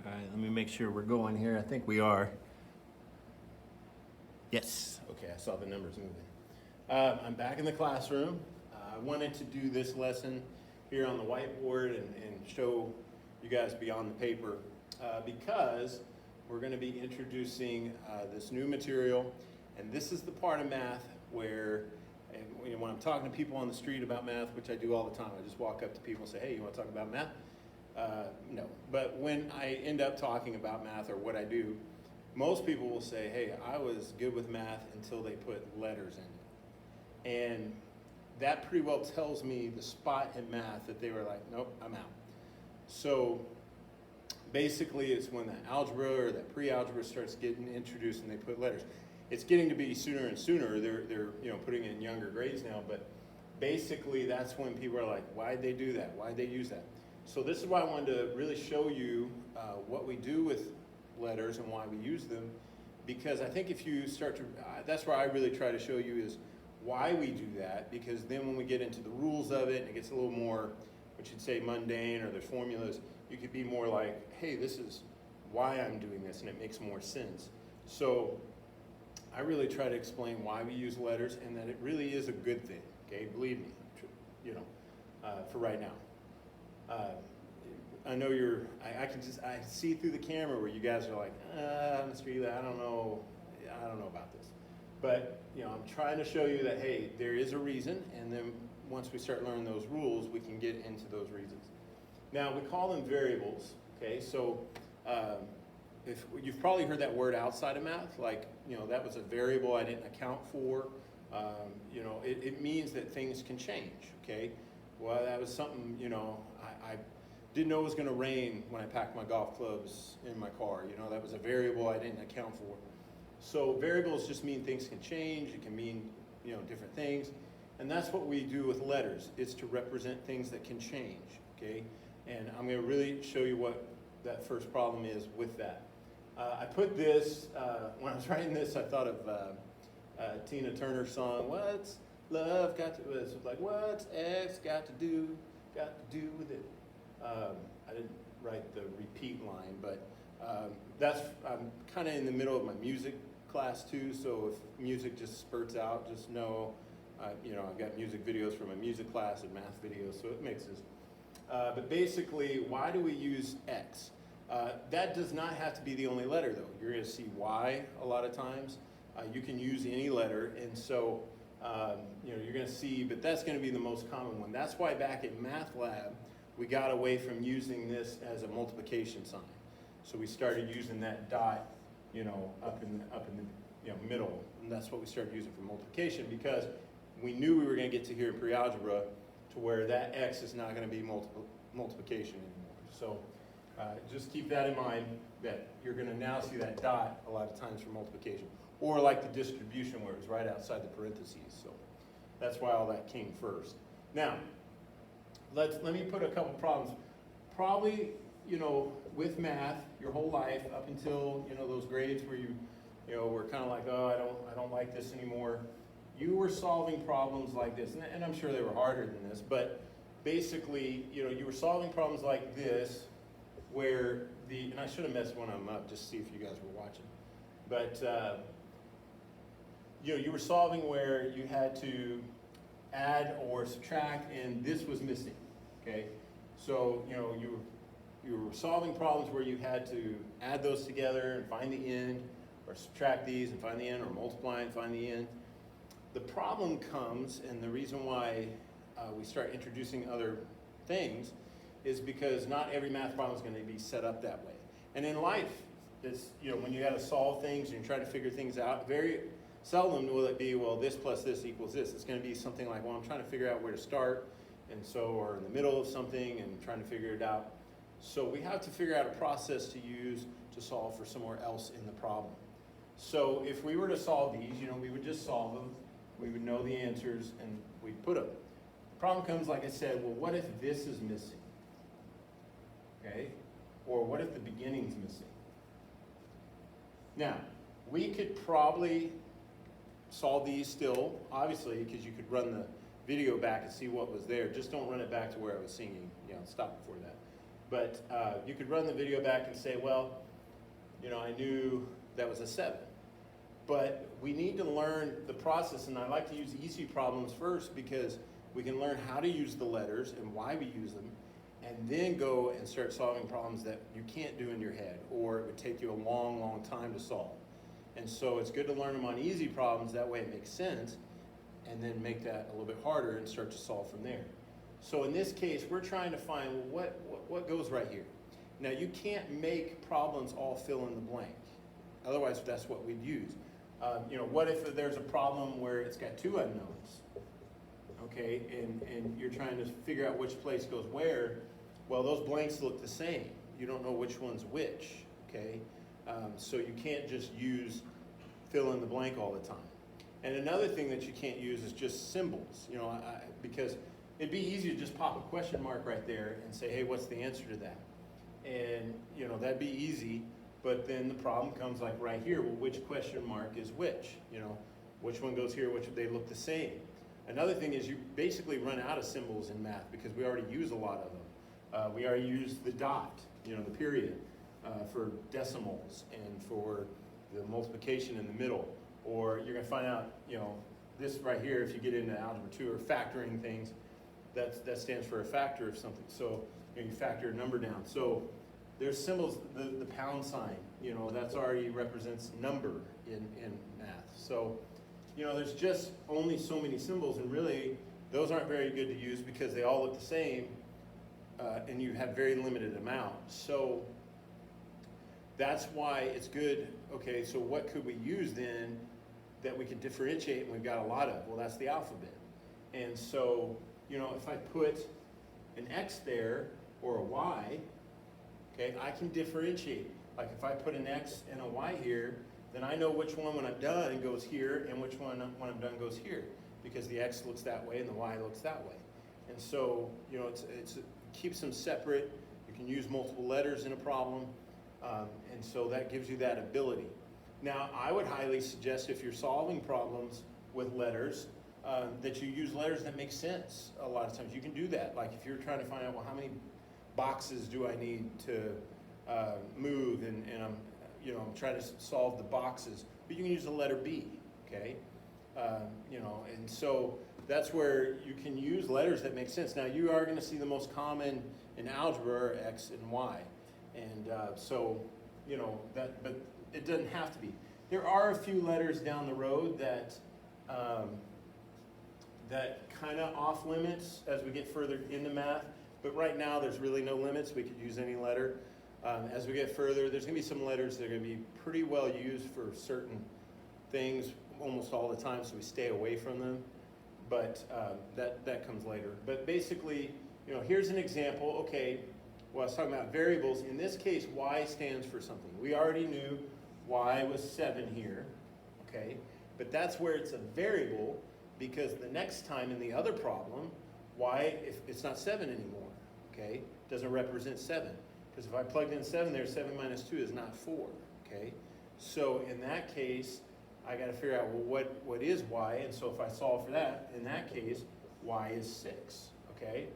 All right, let me make sure we're going here. I think we are. Yes. Okay, I saw the numbers moving. I'm back in the classroom. I wanted to do this lesson here on the whiteboard and show you guys beyond the paper because we're going to be introducing this new material, and this is the part of math where when I'm talking to people on the street about math, which I do all the time, I just walk up to people and say, hey, you want to talk about math? No. But when I end up talking about math or what I do, most people will say, hey, I was good with math until they put letters in it. And that pretty well tells me the spot in math that they were like, nope, I'm out. So basically it's when the algebra or that pre-algebra starts getting introduced and they put letters. It's getting to be sooner and sooner. They're putting it in younger grades now, but basically that's when people are like, why'd they do that? Why'd they use that? So this is why I wanted to really show you what we do with letters and why we use them, because I think if you start to, that's where I really try to show you is why we do that, because then when we get into the rules of it and it gets a little more, what you'd say mundane, or there's formulas, you could be more like, hey, this is why I'm doing this and it makes more sense. So I really try to explain why we use letters and that it really is a good thing, okay, believe me, for right now. I know I see through the camera where you guys are like, Mr. Eli, I don't know about this. But, I'm trying to show you that, hey, there is a reason, and then once we start learning those rules, we can get into those reasons. Now, we call them variables, okay? So, if you've probably heard that word outside of math, like, that was a variable I didn't account for. It means that things can change, okay? Well, that was something, I didn't know it was going to rain when I packed my golf clubs in my car. That was a variable I didn't account for. So variables just mean things can change. It can mean, different things. And that's what we do with letters. It's to represent things that can change, okay? And I'm going to really show you what that first problem is with that. I put this, when I was writing this, I thought of Tina Turner's song, What's Love Got to Do? It's like, what's X got to do with it? I didn't write the repeat line, but I'm kind of in the middle of my music class too, so if music just spurts out, just know, I've got music videos for my music class and math videos, so it mixes. But basically, why do we use X? That does not have to be the only letter though. You're going to see Y a lot of times. You can use any letter, and so you're going to see, but that's going to be the most common one. That's why back in math lab, we got away from using this as a multiplication sign. So we started using that dot, up in the middle, and that's what we started using for multiplication, because we knew we were going to get to here in pre-algebra to where that X is not going to be multiplication anymore. So just keep that in mind, that you're going to now see that dot a lot of times for multiplication, or like the distribution where it's right outside the parentheses. So that's why all that came first. Now, let me put a couple problems. Probably, with math, your whole life up until, those grades where you were kind of like, oh, I don't like this anymore. You were solving problems like this, and I'm sure they were harder than this, but basically, you were solving problems like this, where and I should have messed one of them up just to see if you guys were watching, but you were solving where you had to add or subtract, and this was missing, okay? So, you were solving problems where you had to add those together and find the end, or subtract these and find the end, or multiply and find the end. The problem comes, and the reason why we start introducing other things is because not every math problem is going to be set up that way. And in life, it's, when you got to solve things and you're trying to figure things out, very seldom will it be, well, this plus this equals this. It's going to be something like, well, I'm trying to figure out where to start, and so, or in the middle of something and trying to figure it out. So we have to figure out a process to use to solve for somewhere else in the problem. So if we were to solve these, we would just solve them. We would know the answers, and we'd put them. The problem comes, like I said, well, what if this is missing? Okay? Or what if the beginning's missing? Now, we could probably solve these still, obviously, because you could run the video back and see what was there. Just don't run it back to where I was singing. Stop before that. But you could run the video back and say, well, you know, I knew that was a 7. But we need to learn the process, and I like to use easy problems first because we can learn how to use the letters and why we use them, and then go and start solving problems that you can't do in your head, or it would take you a long, long time to solve. And so it's good to learn them on easy problems, that way it makes sense, and then make that a little bit harder and start to solve from there. So in this case, we're trying to find, well, what goes right here? Now you can't make problems all fill in the blank. Otherwise, that's what we'd use. You know, what if there's a problem where it's got 2 unknowns? Okay, and you're trying to figure out which place goes where. Well, those blanks look the same. You don't know which one's which, okay? So you can't just use fill in the blank all the time. And another thing that you can't use is just symbols, you know, because it'd be easy to just pop a question mark right there and say, hey, what's the answer to that? And, you know, that'd be easy, but then the problem comes like right here. Well, which question mark is which? You know, which one goes here, which they look the same. Another thing is you basically run out of symbols in math because we already use a lot of them. We already use the dot, you know, the period, for decimals and for the multiplication in the middle. Or you're gonna find out, you know, this right here, if you get into algebra 2 or factoring things, that stands for a factor of something. So you know, you factor a number down. So there's symbols, the pound sign, you know, that's already represents number in math. So, you know, there's just only so many symbols, and really those aren't very good to use because they all look the same, and you have very limited amount. So that's why it's good. Okay, so what could we use then that we could differentiate, and we've got a lot of? Well, that's the alphabet. And so, you know, if I put an X there or a Y, okay, I can differentiate. Like if I put an X and a Y here, then I know which one when I'm done goes here and which one when I'm done goes here, because the X looks that way and the Y looks that way. And so, you know, it keeps them separate. You can use multiple letters in a problem, and so that gives you that ability. Now, I would highly suggest if you're solving problems with letters, that you use letters that make sense. A lot of times you can do that. Like if you're trying to find out, well, how many boxes do I need to move, and I'm, you know, I'm trying to solve the boxes, but you can use the letter B, okay? You know, and so that's where you can use letters that make sense. Now, you are gonna see the most common in algebra are X and Y. And so, you know, but it doesn't have to be. There are a few letters down the road that that kind of off limits as we get further into math, but right now there's really no limits. We could use any letter. As we get further, there's gonna be some letters that are gonna be pretty well used for certain things almost all the time, so we stay away from them, but that comes later. But basically, you know, here's an example. Okay, well, I was talking about variables. In this case, Y stands for something. We already knew Y was 7 here, okay? But that's where it's a variable, because the next time in the other problem, Y, if it's not 7 anymore, okay? Doesn't represent 7. Because if I plugged in 7 there, 7 minus 2 is not 4, okay? So in that case, I gotta figure out, well, what is Y? And so if I solve for that, in that case, Y is 6, okay?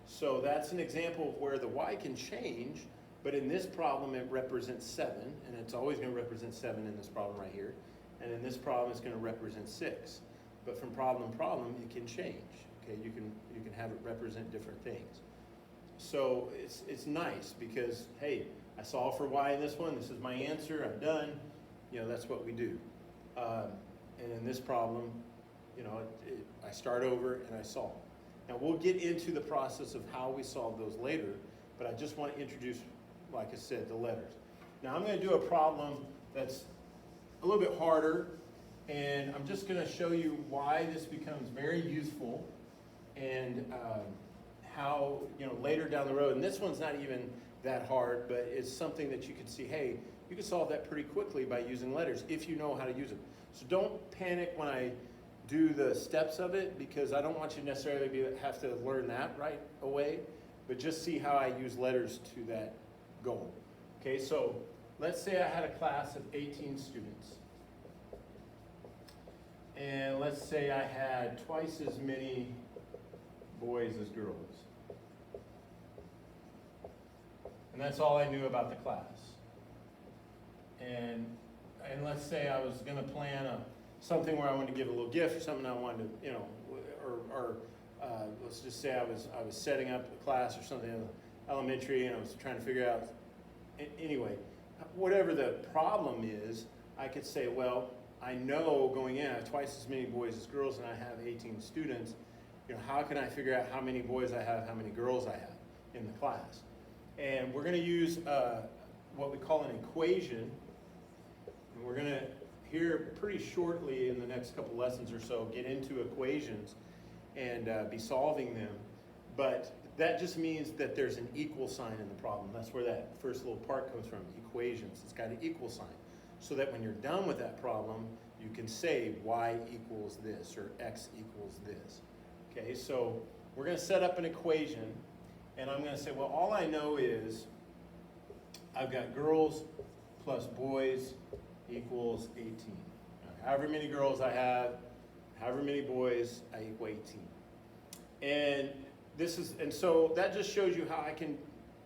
So that's an example of where the Y can change, but in this problem it represents 7, and it's always gonna represent 7 in this problem right here. And in this problem it's gonna represent 6. But from problem to problem, it can change, okay? You can have it represent different things. So it's nice because, hey, I solved for Y in this one, this is my answer, I'm done. You know, that's what we do. And in this problem, you know, I start over and I solve. Now we'll get into the process of how we solve those later, but I just want to introduce, like I said, the letters. Now I'm going to do a problem that's a little bit harder, and I'm just going to show you why this becomes very useful, and how, you know, later down the road, and this one's not even that hard, but it's something that you can see, hey, you can solve that pretty quickly by using letters if you know how to use them. So don't panic when I do the steps of it, because I don't want you necessarily have to learn that right away, but just see how I use letters to that goal. Okay, so let's say I had a class of 18 students. And let's say I had twice as many boys as girls. And that's all I knew about the class. And let's say I was going to plan something where I wanted to give a little gift or something I wanted to, or let's just say I was setting up a class or something in elementary and I was trying to figure out, anyway, whatever the problem is, I could say, well, I know going in I have twice as many boys as girls and I have 18 students. How can I figure out how many boys I have, how many girls I have in the class? And we're going to use what we call an equation. And we're going to, here pretty shortly in the next couple lessons or so, get into equations and be solving them. But that just means that there's an equal sign in the problem. That's where that first little part comes from, equations. It's got an equal sign. So that when you're done with that problem, you can say y equals this or x equals this. Okay, so we're going to set up an equation, and I'm going to say, well, all I know is I've got girls plus boys equals 18. However many girls I have, however many boys, I equal 18. And so that just shows you how I can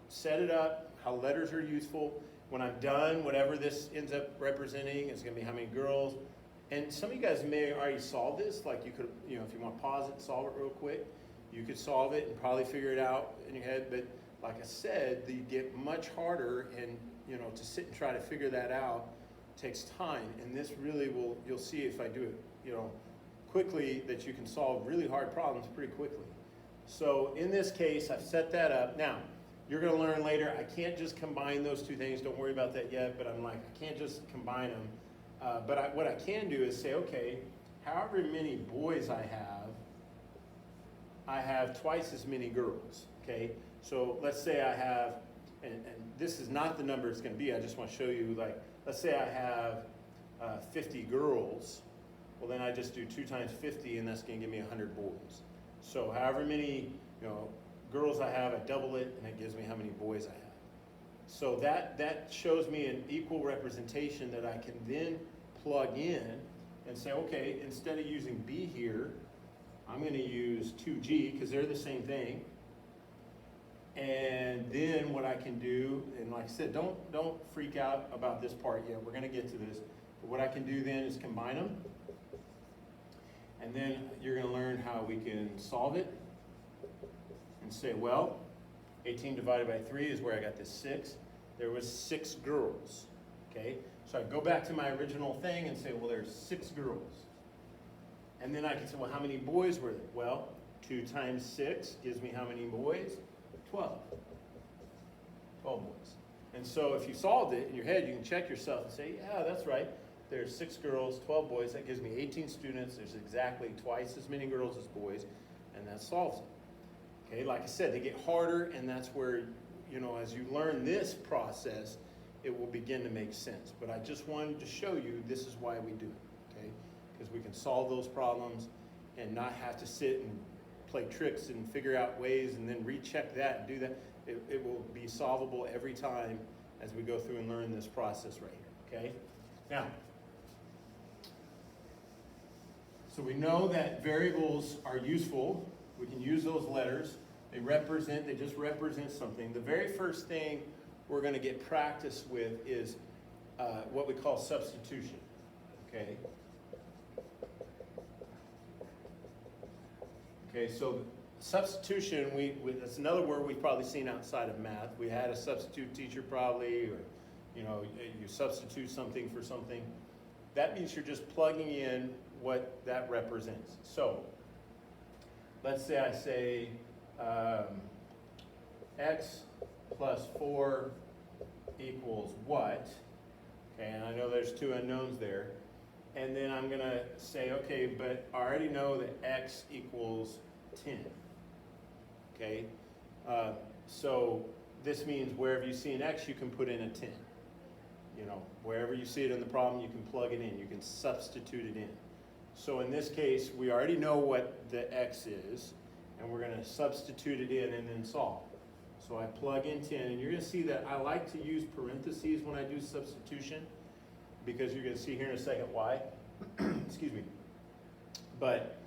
set it up, how letters are useful. When I'm done, whatever this ends up representing is going to be how many girls. And some of you guys may already solve this. Like you could, if you want to pause it and solve it real quick, you could solve it and probably figure it out in your head. But like I said, you get much harder, and to sit and try to figure that out takes time. And this really will, you'll see if I do it, quickly, that you can solve really hard problems pretty quickly. So in this case, I've set that up. Now, you're going to learn later, I can't just combine those two things. Don't worry about that yet, but I'm like, I can't just combine them. But what I can do is say, okay, however many boys I have twice as many girls, okay? So let's say I have, and this is not the number it's going to be, I just want to show you, like, let's say I have 50 girls. Well, then I just do 2 times 50, and that's going to give me 100 boys. So however many, girls I have, I double it, and it gives me how many boys I have. So that shows me an equal representation that I can then plug in and say, okay, instead of using B here, I'm going to use 2G because they're the same thing. And then what I can do, and like I said, don't freak out about this part yet. We're going to get to this. But what I can do then is combine them. And then you're going to learn how we can solve it and say, well, 18 divided by 3 is where I got this 6. There was 6 girls, okay? So I go back to my original thing and say, well, there's 6 girls. And then I can say, well, how many boys were there? Well, 2 times 6 gives me how many boys? 12. 12 boys. And so if you solved it in your head, you can check yourself and say, yeah, that's right. There's 6 girls, 12 boys. That gives me 18 students. There's exactly twice as many girls as boys, and that solves it. Okay, like I said, they get harder, and that's where, as you learn this process, it will begin to make sense. But I just wanted to show you this is why we do it, okay? Because we can solve those problems and not have to sit and play tricks and figure out ways and then recheck that and do that. It will be solvable every time as we go through and learn this process right here, okay? Now, so we know that variables are useful. We can use those letters. They just represent something. The very first thing we're going to get practice with is what we call substitution, okay? Okay, so substitution, that's another word we've probably seen outside of math. We had a substitute teacher probably, or you substitute something for something. That means you're just plugging in what that represents. So let's say I say x plus 4 equals what? Okay, and I know there's 2 unknowns there. And then I'm going to say, okay, but I already know that x equals 10. Okay, so this means wherever you see an x, you can put in a 10. Wherever you see it in the problem, you can plug it in. You can substitute it in. So in this case, we already know what the x is, and we're going to substitute it in and then solve. So I plug in 10, and you're going to see that I like to use parentheses when I do substitution, because you're going to see here in a second why. Excuse me. But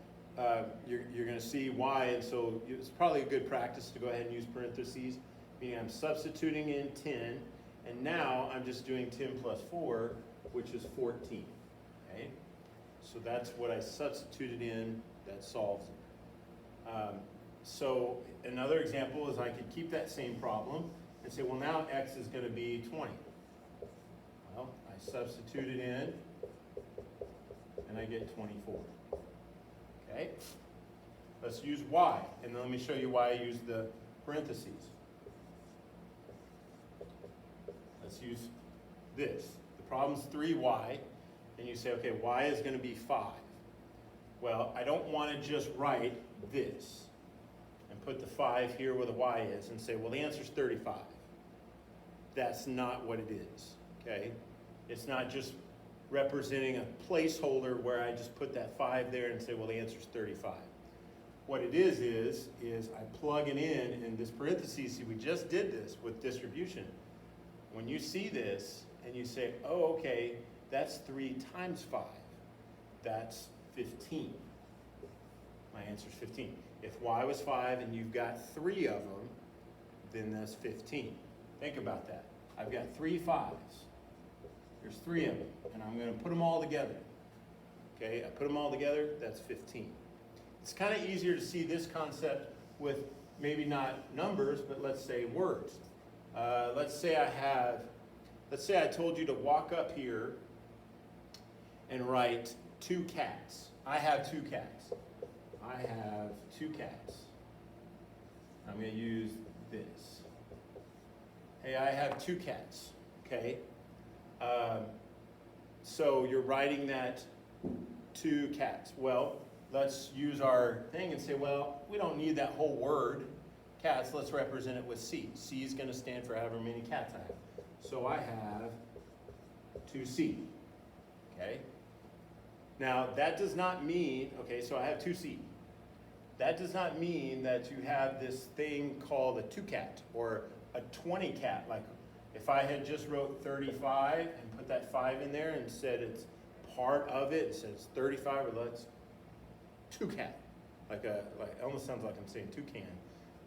you're going to see why, and so it's probably a good practice to go ahead and use parentheses meaning I'm substituting in 10, and now I'm just doing 10 plus 4, which is 14, okay? So that's what I substituted in, that solves it. So another example is I could keep that same problem and say, well, now x is going to be 20. Well, I substitute it in, and I get 24. Okay? Let's use y, and then let me show you why I use the parentheses. Let's use this. The problem's 3y, and you say, okay, y is going to be 5. Well, I don't want to just write this and put the 5 here where the y is and say, well, the answer's 35. That's not what it is, okay? It's not just representing a placeholder where I just put that 5 there and say, well, the answer's 35. What it is I plug it in this parentheses. See, we just did this with distribution. When you see this and you say, oh, okay, that's 3 times 5. That's 15. My answer's 15. If y was 5 and you've got 3 of them, then that's 15. Think about that. I've got 3 5s. There's 3 of them, and I'm going to put them all together. Okay, I put them all together, that's 15. It's kind of easier to see this concept with maybe not numbers, but let's say words. Let's say I told you to walk up here and write 2 cats. I have 2 cats. I have 2 cats. I'm going to use this. Hey, I have 2 cats, okay? So you're writing that 2 cats. Well, let's use our thing and say, well, we don't need that whole word, cats. Let's represent it with C. C is going to stand for however many cats I have. So I have 2C, okay? Now, that does not mean, okay, so I have 2C. That does not mean that you have this thing called a 2-cat or a 20-cat. Like if I had just wrote 35 and put that 5 in there and said it's part of it, it says 35, or let's 2-cat. It almost sounds like I'm saying toucan.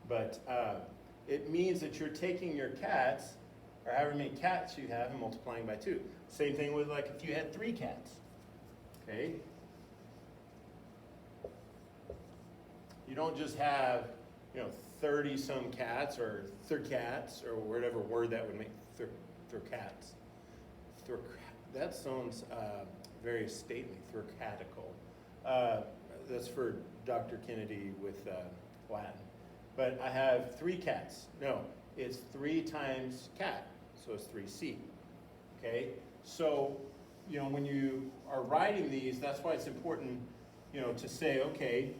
But it means that you're taking your cats, or however many cats you have, and multiplying by 2. Same thing with like if you had 3 cats. Okay? You don't just have, 30 some cats or 30 cats or whatever word that would make cats. That sounds very stately, thurcatical. That's for Dr. Kennedy with Latin. But I have 3 cats. No, it's 3 times cat, so it's 3C. Okay? So, when you are writing these, that's why it's important, to say, okay,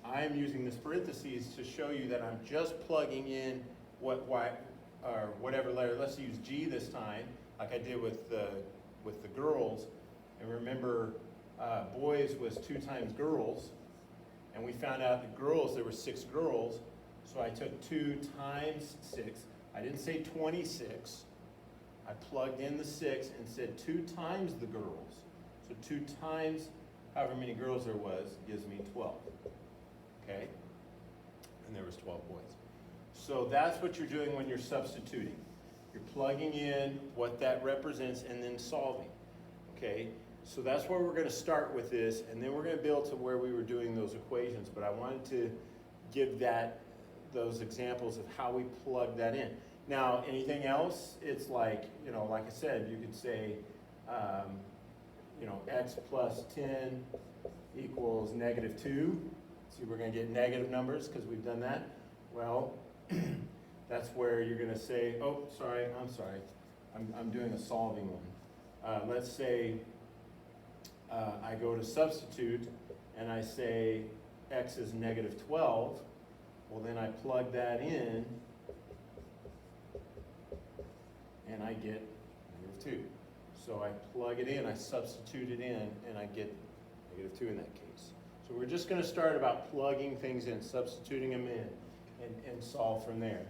I'm using this parentheses to show you that I'm just plugging in whatever letter. Let's use G this time, like I did with the girls. And remember, boys was 2 times girls, and we found out the girls, there were 6 girls. So I took 2 times 6. I didn't say 26. I plugged in the 6 and said 2 times the girls. So 2 times however many girls there was gives me 12. Okay? And there was 12 boys. So that's what you're doing when you're substituting. You're plugging in what that represents and then solving. Okay? So that's where we're going to start with this, and then we're going to build to where we were doing those equations. But I wanted to give those examples of how we plug that in. Now, anything else, it's like, like I said, you could say, x plus 10 equals negative 2. See, we're going to get negative numbers because we've done that. Well, that's where you're going to say, oh, sorry, I'm doing a solving one. Let's say I go to substitute and I say x is negative 12. Well, then I plug that in and I get negative 2. So I plug it in, I substitute it in, and I get negative 2 in that case. So we're just going to start about plugging things in, substituting them in, and solve from there.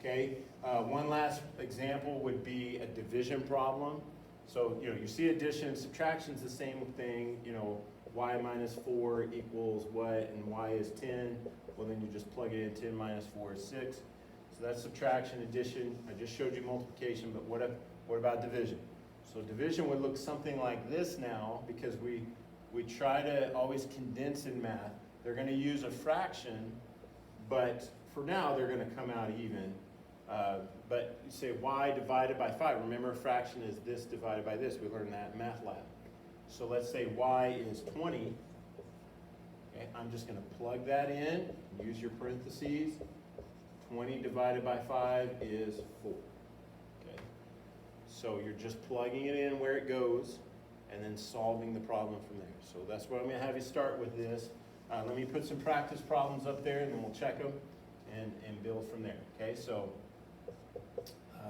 Okay? One last example would be a division problem. So, you see addition and subtraction is the same thing. Y minus 4 equals what, and y is 10. Well, then you just plug it in, 10 minus 4 is 6. So that's subtraction, addition. I just showed you multiplication, but what about division? So division would look something like this now, because we try to always condense in math. They're going to use a fraction, but for now they're going to come out even. But you say y divided by 5. Remember, a fraction is this divided by this. We learned that in math lab. So let's say y is 20. Okay, I'm just going to plug that in, use your parentheses. 20 divided by 5 is 4. Okay, so you're just plugging it in where it goes and then solving the problem from there. So that's what I'm going to have you start with this. Let me put some practice problems up there and then we'll check them and build from there. Okay, so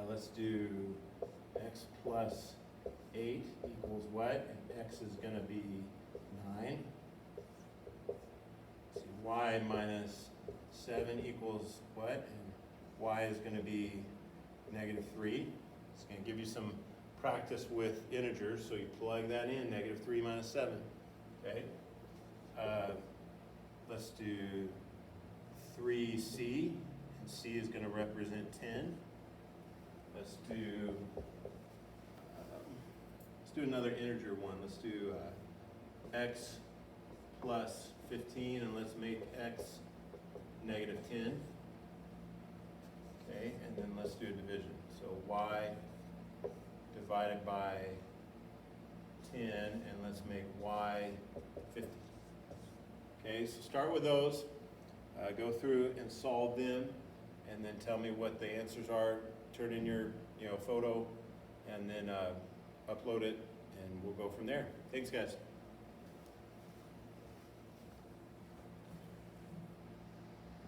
let's do x plus 8 equals what? And x is going to be 9. See, y minus 7 equals what? And y is going to be negative 3. It's going to give you some practice with integers, so you plug that in, negative 3 minus 7. Okay. Let's do 3c, and c is going to represent 10. Let's do another integer one. Let's do x plus 15, and let's make x negative 10. Okay, and then let's do a division. So y divided by 10, and let's make y 50. Okay, so start with those, go through and solve them, and then tell me what the answers are. Turn in your photo, and then upload it, and we'll go from there. Thanks, guys.